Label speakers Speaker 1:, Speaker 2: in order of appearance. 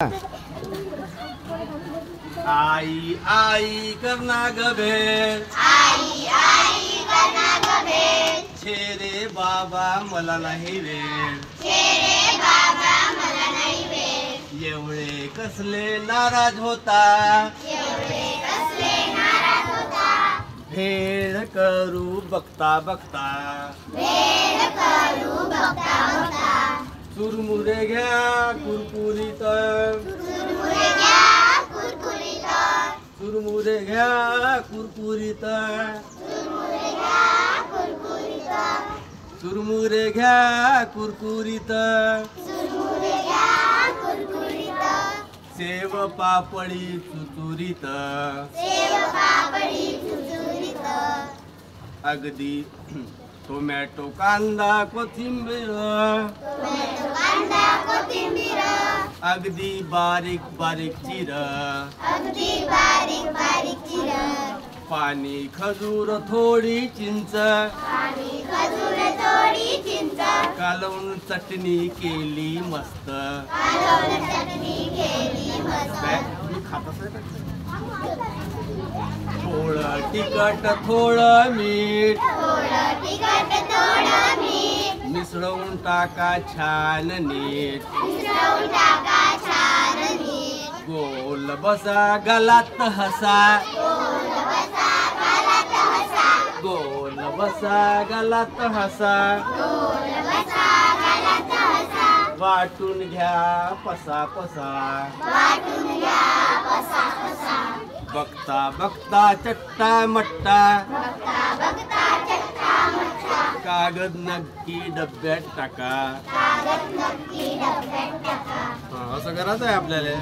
Speaker 1: आई आई करना गभेर,
Speaker 2: आई आई करना गभेर,
Speaker 1: छेरे बाबा मला नाही वेळ,
Speaker 2: छेरे बाबा मला नाही वेळ,
Speaker 1: एवढे कसले नाराज होता,
Speaker 2: एवढे कसले नाराज होता,
Speaker 1: भेड करू बघता बघता,
Speaker 2: भेड करू बघता बघता,
Speaker 1: चुरमुरे घ्या कुरकुरीत,
Speaker 2: चुरमुरे घ्या कुरकुरीत,
Speaker 1: चुरमुरे घ्या कुरकुरीत,
Speaker 2: चुरमुरे घ्या कुरकुरीत,
Speaker 1: चुरमुरे घ्या कुरकुरीत,
Speaker 2: चुरमुरे घ्या कुरकुरीत,
Speaker 1: सेव पापडी चुचुरीत,
Speaker 2: सेव पापडी चुचुरीत,
Speaker 1: अगदी टोमॅटो कांदा कोथिंबीर,
Speaker 2: टोमॅटो कांदा कोथिंबीर,
Speaker 1: अगदी बारीक बारीक चिर,
Speaker 2: अगदी बारीक बारीक चिर,
Speaker 1: पाणी खजूर थोडी चिंच,
Speaker 2: आणि खजूर थोडी चिंच,
Speaker 1: कालवून चटणी केली मस्त,
Speaker 2: कालवण चटणी केली मस्त,
Speaker 1: मी खात असेल थोडं तिखट थोडं मीठ,
Speaker 2: थोडं तिखट थोडं मीठ,
Speaker 1: मिसळून टाका छान नीट,
Speaker 2: मिसळून टाका छान नीट,
Speaker 1: गोल बसा गलात हसा,
Speaker 2: गोल बसा घालत हसा,
Speaker 1: गोल बसा गलात हसा,
Speaker 2: गोल बसा घालत हसा,
Speaker 1: वाटून घ्या पसा पसा,
Speaker 2: वाटून घ्या बसा बसा,
Speaker 1: बघता बघता चट्टा मट्टा,
Speaker 2: बघता बघता चट्टा मट्टा,
Speaker 1: कागद नक्की डब्यात टाका.
Speaker 2: कागद नक्की डब्यात टाका.
Speaker 1: असं करायचं आहे आपल्याला.